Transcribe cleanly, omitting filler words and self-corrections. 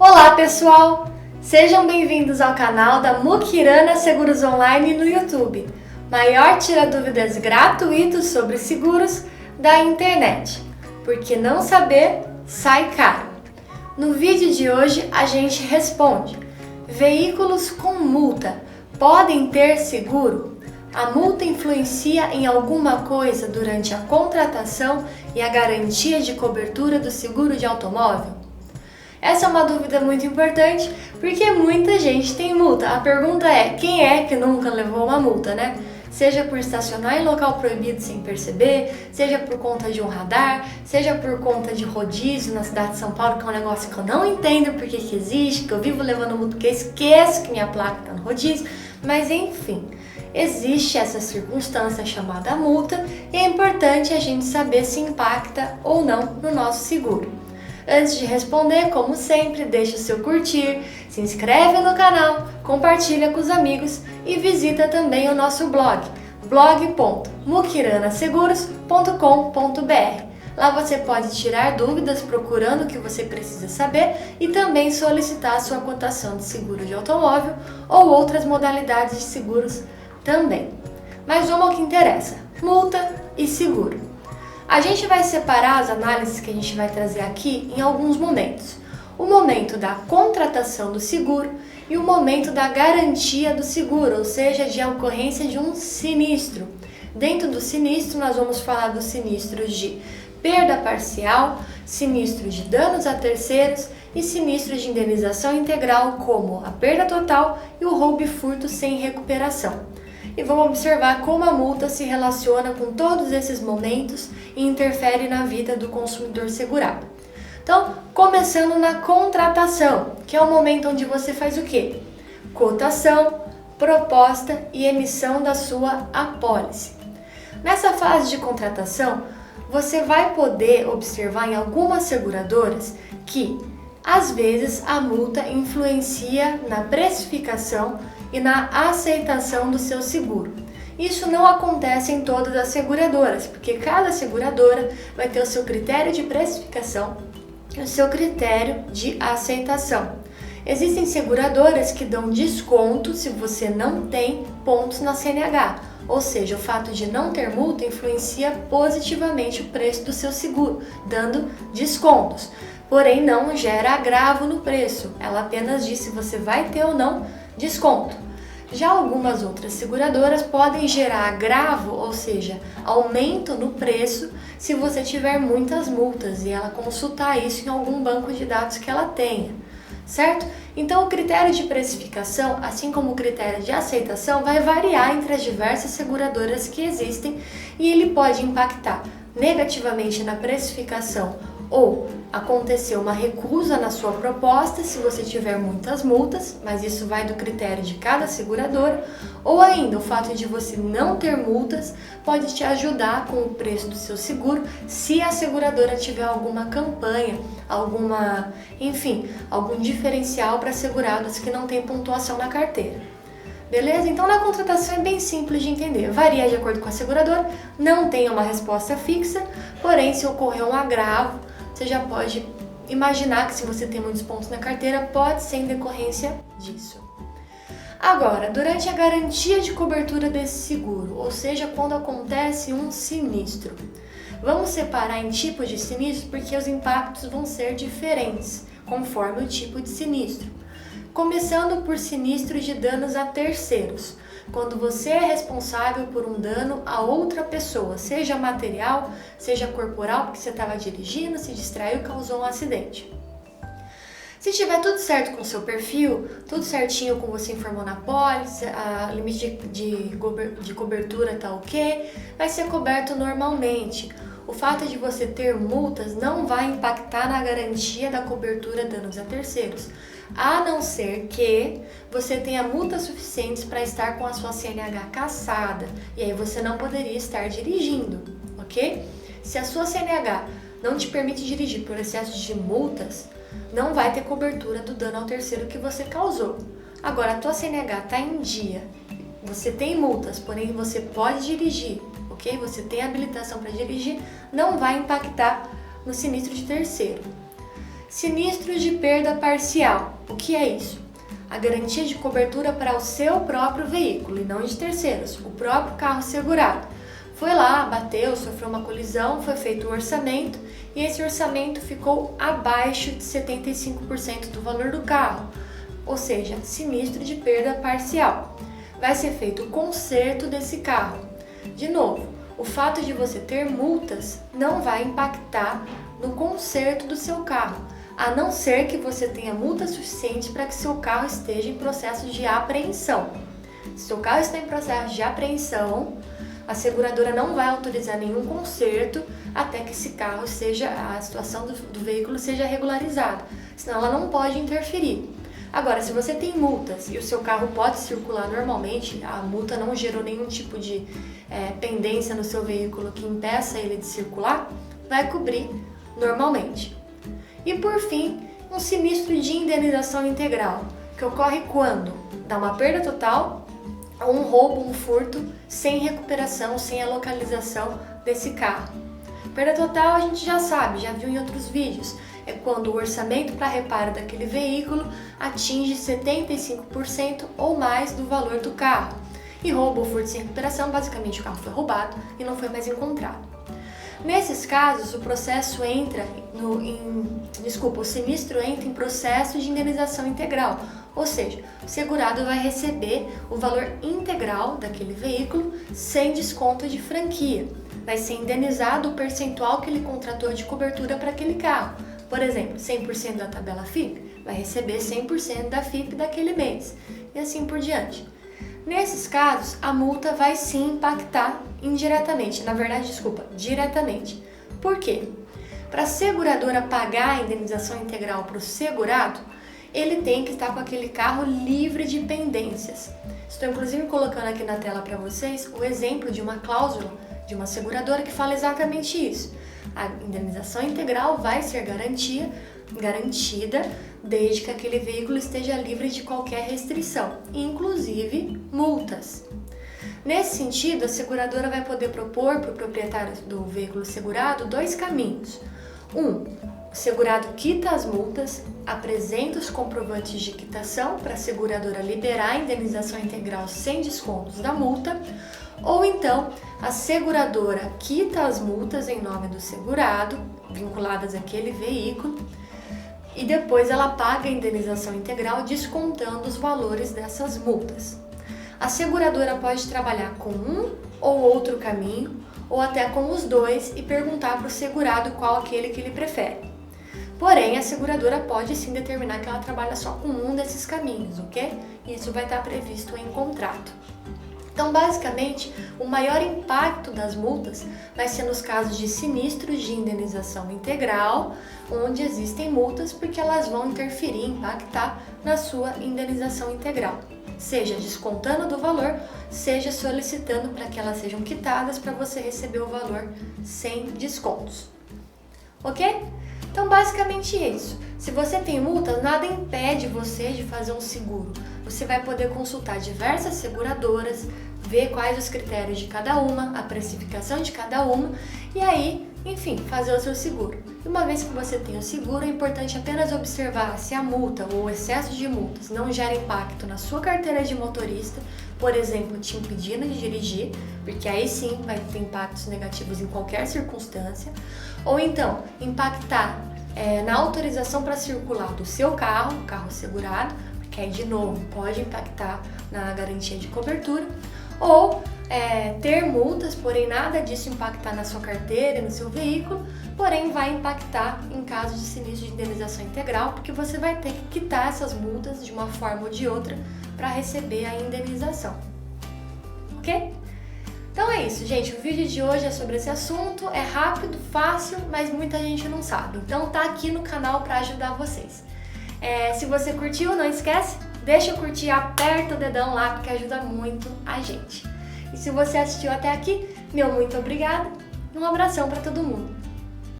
Olá pessoal, sejam bem-vindos ao canal da Mukirana Seguros Online no YouTube, maior tira-dúvidas gratuito sobre seguros da internet, porque não saber sai caro. No vídeo de hoje a gente responde: veículos com multa podem ter seguro? A multa influencia em alguma coisa durante a contratação e a garantia de cobertura do seguro de automóvel? Essa é uma dúvida muito importante, porque muita gente tem multa. A pergunta é, quem é que nunca levou uma multa, né? Seja por estacionar em local proibido sem perceber, seja por conta de um radar, seja por conta de rodízio na cidade de São Paulo, que é um negócio que eu não entendo porque que existe, que eu vivo levando multa, que eu esqueço que minha placa está no rodízio, mas enfim, existe essa circunstância chamada multa e é importante a gente saber se impacta ou não no nosso seguro. Antes de responder, como sempre, deixe o seu curtir, se inscreve no canal, compartilha com os amigos e visita também o nosso blog, blog.mukiranaseguros.com.br. Lá você pode tirar dúvidas procurando o que você precisa saber e também solicitar a sua cotação de seguro de automóvel ou outras modalidades de seguros também. Mas vamos ao que interessa: multa e seguro. A gente vai separar as análises que a gente vai trazer aqui em alguns momentos. O momento da contratação do seguro e o momento da garantia do seguro, ou seja, de ocorrência de um sinistro. Dentro do sinistro, nós vamos falar dos sinistros de perda parcial, sinistro de danos a terceiros e sinistro de indenização integral, como a perda total e o roubo e furto sem recuperação. E vamos observar como a multa se relaciona com todos esses momentos e interfere na vida do consumidor segurado. Então, começando na contratação, que é o momento onde você faz o quê? Cotação, proposta e emissão da sua apólice. Nessa fase de contratação, você vai poder observar em algumas seguradoras que, às vezes, a multa influencia na precificação e na aceitação do seu seguro. Isso não acontece em todas as seguradoras, porque cada seguradora vai ter o seu critério de precificação e o seu critério de aceitação. Existem seguradoras que dão desconto se você não tem pontos na CNH, ou seja, o fato de não ter multa influencia positivamente o preço do seu seguro, dando descontos. Porém, não gera agravo no preço, ela apenas diz se você vai ter ou não desconto. Já algumas outras seguradoras podem gerar agravo, ou seja, aumento no preço, se você tiver muitas multas e ela consultar isso em algum banco de dados que ela tenha, certo? Então, o critério de precificação, assim como o critério de aceitação, vai variar entre as diversas seguradoras que existem e ele pode impactar negativamente na precificação ou acontecer uma recusa na sua proposta se você tiver muitas multas, mas isso vai do critério de cada seguradora, ou ainda o fato de você não ter multas pode te ajudar com o preço do seu seguro se a seguradora tiver alguma campanha, algum diferencial para segurados que não tem pontuação na carteira. Beleza? Então, na contratação é bem simples de entender. Varia de acordo com a seguradora, não tem uma resposta fixa, porém, se ocorrer um agravo, você já pode imaginar que se você tem muitos pontos na carteira, pode ser em decorrência disso. Agora, durante a garantia de cobertura desse seguro, ou seja, quando acontece um sinistro, vamos separar em tipos de sinistro porque os impactos vão ser diferentes conforme o tipo de sinistro. Começando por sinistro de danos a terceiros, quando você é responsável por um dano a outra pessoa, seja material, seja corporal, porque você estava dirigindo, se distraiu e causou um acidente. Se tiver tudo certo com o seu perfil, tudo certinho como você informou na pólice, a limite de cobertura tá ok, vai ser coberto normalmente. O fato de você ter multas não vai impactar na garantia da cobertura danos a terceiros, a não ser que você tenha multas suficientes para estar com a sua CNH cassada, e aí você não poderia estar dirigindo, ok? Se a sua CNH não te permite dirigir por excesso de multas, não vai ter cobertura do dano ao terceiro que você causou. Agora, a tua CNH está em dia, você tem multas, porém você pode dirigir, ok? Você tem habilitação para dirigir, não vai impactar no sinistro de terceiro. Sinistro de perda parcial. O que é isso? A garantia de cobertura para o seu próprio veículo e não de terceiros, o próprio carro segurado. Foi lá, bateu, sofreu uma colisão, foi feito o orçamento e esse orçamento ficou abaixo de 75% do valor do carro, ou seja, sinistro de perda parcial. Vai ser feito o conserto desse carro. De novo, o fato de você ter multas não vai impactar no conserto do seu carro, a não ser que você tenha multa suficiente para que seu carro esteja em processo de apreensão. Se seu carro está em processo de apreensão, a seguradora não vai autorizar nenhum conserto até que esse carro a situação do veículo seja regularizada, senão ela não pode interferir. Agora, se você tem multas e o seu carro pode circular normalmente, a multa não gerou nenhum tipo de pendência no seu veículo que impeça ele de circular, vai cobrir normalmente. E por fim, um sinistro de indenização integral, que ocorre quando dá uma perda total ou um roubo, um furto, sem recuperação, sem a localização desse carro. Perda total a gente já sabe, já viu em outros vídeos, é quando o orçamento para reparo daquele veículo atinge 75% ou mais do valor do carro. E roubo ou furto sem recuperação, basicamente o carro foi roubado e não foi mais encontrado. Nesses casos, o sinistro entra em processo de indenização integral, ou seja, o segurado vai receber o valor integral daquele veículo sem desconto de franquia. Vai ser indenizado o percentual que ele contratou de cobertura para aquele carro. Por exemplo, 100% da tabela FIP, vai receber 100% da FIP daquele mês, e assim por diante. Nesses casos, a multa vai sim impactar diretamente. Por quê? Para a seguradora pagar a indenização integral para o segurado, ele tem que estar com aquele carro livre de pendências. Estou inclusive colocando aqui na tela para vocês o exemplo de uma cláusula de uma seguradora que fala exatamente isso. A indenização integral vai ser garantida desde que aquele veículo esteja livre de qualquer restrição, inclusive multas. Nesse sentido, a seguradora vai poder propor para o proprietário do veículo segurado dois caminhos. O segurado quita as multas, apresenta os comprovantes de quitação para a seguradora liberar a indenização integral sem descontos da multa, ou então a seguradora quita as multas em nome do segurado, vinculadas àquele veículo, e depois ela paga a indenização integral descontando os valores dessas multas. A seguradora pode trabalhar com um ou outro caminho, ou até com os dois e perguntar para o segurado qual aquele que ele prefere. Porém, a seguradora pode sim determinar que ela trabalha só com um desses caminhos, ok? Isso vai estar previsto em contrato. Então, basicamente, o maior impacto das multas vai ser nos casos de sinistros de indenização integral, onde existem multas porque elas vão interferir, impactar na sua indenização integral, seja descontando do valor, seja solicitando para que elas sejam quitadas para você receber o valor sem descontos. Ok? Então, basicamente isso. Se você tem multas, nada impede você de fazer um seguro. Você vai poder consultar diversas seguradoras, ver quais os critérios de cada uma, a precificação de cada uma e aí, enfim, fazer o seu seguro. E uma vez que você tem o seguro, é importante apenas observar se a multa ou o excesso de multas não gera impacto na sua carteira de motorista, por exemplo, te impedindo de dirigir, porque aí sim vai ter impactos negativos em qualquer circunstância, ou então impactar na autorização para circular do seu carro segurado, porque aí de novo pode impactar na garantia de cobertura, ou ter multas, porém nada disso impactar na sua carteira e no seu veículo, porém vai impactar em caso de sinistro de indenização integral, porque você vai ter que quitar essas multas de uma forma ou de outra para receber a indenização. Ok? Então é isso, gente. O vídeo de hoje é sobre esse assunto. É rápido, fácil, mas muita gente não sabe. Então tá aqui no canal para ajudar vocês. Se você curtiu, não esquece, deixa eu curtir, aperta o dedão lá, porque ajuda muito a gente. E se você assistiu até aqui, meu muito obrigada e um abração para todo mundo.